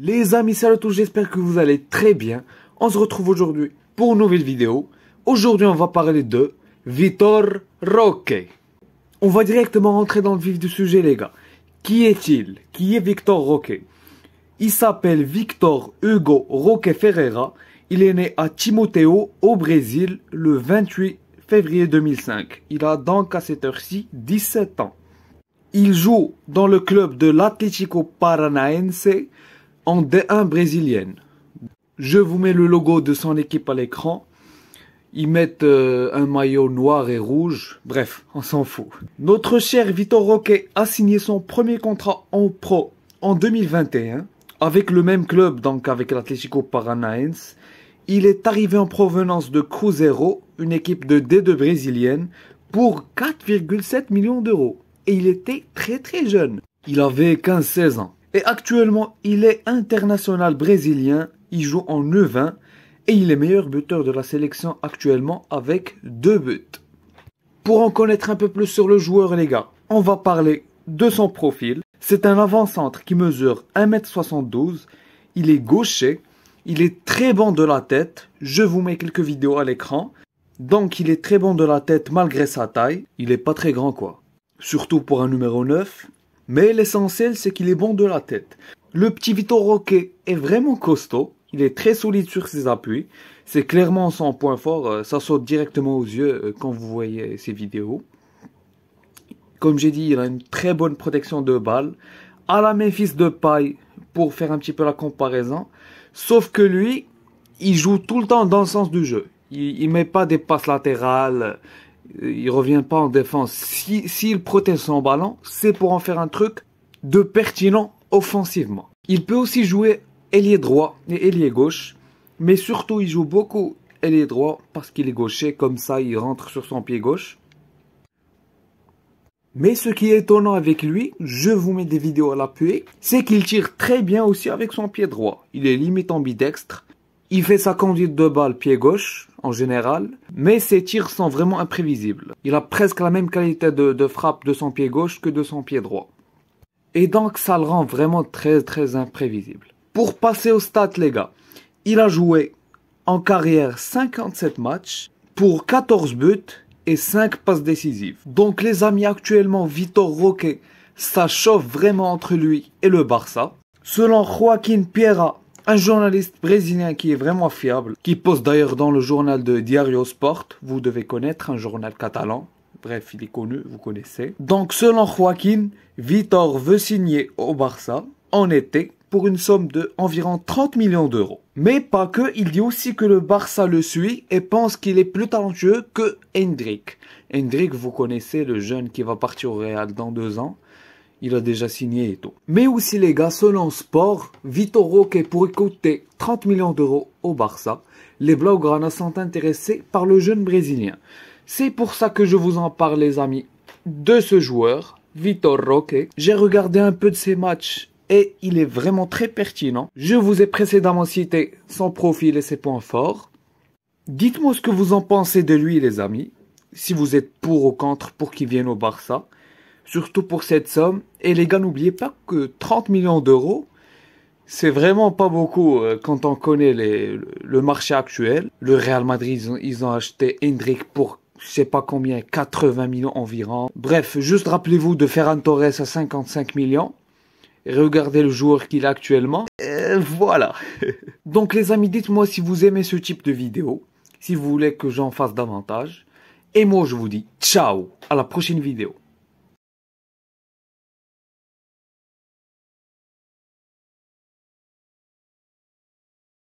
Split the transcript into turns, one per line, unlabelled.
Les amis, salut à tous, j'espère que vous allez très bien. On se retrouve aujourd'hui pour une nouvelle vidéo. Aujourd'hui, on va parler de Vitor Roque. On va directement rentrer dans le vif du sujet, les gars. Qui est-il? Qui est Vitor Roque? Il s'appelle Victor Hugo Roque Ferreira. Il est né à Timóteo, au Brésil, le 28 février 2005. Il a donc à cette heure-ci 17 ans. Il joue dans le club de l'Atlético Paranaense en D1 brésilienne. Je vous mets le logo de son équipe à l'écran. Ils mettent un maillot noir et rouge. Bref, on s'en fout. Notre cher Vitor Roque a signé son premier contrat en pro en 2021 avec le même club, donc avec l'Atlético Paranaense. Il est arrivé en provenance de Cruzeiro, une équipe de D2 brésilienne, pour 4,7 millions d'euros. Et il était très jeune. Il avait 15-16 ans. Et actuellement, il est international brésilien. Il joue en U20 et il est meilleur buteur de la sélection actuellement avec 2 buts. Pour en connaître un peu plus sur le joueur, les gars, on va parler de son profil. C'est un avant-centre qui mesure 1m72. Il est gaucher. Il est très bon de la tête. Je vous mets quelques vidéos à l'écran. Donc, il est très bon de la tête malgré sa taille. Il est pas très grand, quoi. Surtout pour un numéro 9. Mais l'essentiel, c'est qu'il est bon de la tête. Le petit Vitor Roque est vraiment costaud. Il est très solide sur ses appuis. C'est clairement son point fort. Ça saute directement aux yeux quand vous voyez ces vidéos. Comme j'ai dit, il a une très bonne protection de balle. À la Memphis Depay, pour faire un petit peu la comparaison. Sauf que lui, il joue tout le temps dans le sens du jeu. Il met pas des passes latérales. Il revient pas en défense. S'il protège son ballon, c'est pour en faire un truc de pertinent offensivement. Il peut aussi jouer ailier droit et ailier gauche. Mais surtout, il joue beaucoup ailier droit parce qu'il est gaucher. Comme ça, il rentre sur son pied gauche. Mais ce qui est étonnant avec lui, je vous mets des vidéos à l'appui, c'est qu'il tire très bien aussi avec son pied droit. Il est limite ambidextre. Il fait sa conduite de balle pied gauche, en général, mais ses tirs sont vraiment imprévisibles. Il a presque la même qualité de frappe de son pied gauche que de son pied droit. Et donc, ça le rend vraiment très imprévisible. Pour passer aux stats, les gars, il a joué en carrière 57 matchs pour 14 buts et 5 passes décisives. Donc, les amis, actuellement, Vitor Roque, ça chauffe vraiment entre lui et le Barça. Selon Joaquim Pieira, un journaliste brésilien qui est vraiment fiable, qui poste d'ailleurs dans le journal de Diario Sport, vous devez connaître, un journal catalan. Bref, il est connu, vous connaissez. Donc, selon Joaquim, Vitor veut signer au Barça en été pour une somme de environ 30 millions d'euros. Mais pas que, il dit aussi que le Barça le suit et pense qu'il est plus talentueux que Endrick. Endrick, vous connaissez, le jeune qui va partir au Real dans 2 ans. Il a déjà signé et tout. Mais aussi les gars, selon Sport, Vitor Roque pourrait coûter 30 millions d'euros au Barça. Les Blaugrana sont intéressés par le jeune brésilien. C'est pour ça que je vous en parle les amis de ce joueur, Vitor Roque. J'ai regardé un peu de ses matchs et il est vraiment très pertinent. Je vous ai précédemment cité son profil et ses points forts. Dites-moi ce que vous en pensez de lui les amis. Si vous êtes pour ou contre pour qu'il vienne au Barça. Surtout pour cette somme. Et les gars, n'oubliez pas que 30 millions d'euros, c'est vraiment pas beaucoup quand on connaît le marché actuel. Le Real Madrid, ils ont acheté Endrick pour je sais pas combien, 80 millions environ. Bref, juste rappelez-vous de Ferran Torres à 55 millions. Et regardez le joueur qu'il a actuellement. Et voilà. Donc les amis, dites-moi si vous aimez ce type de vidéo. Si vous voulez que j'en fasse davantage. Et moi, je vous dis ciao, à la prochaine vidéo.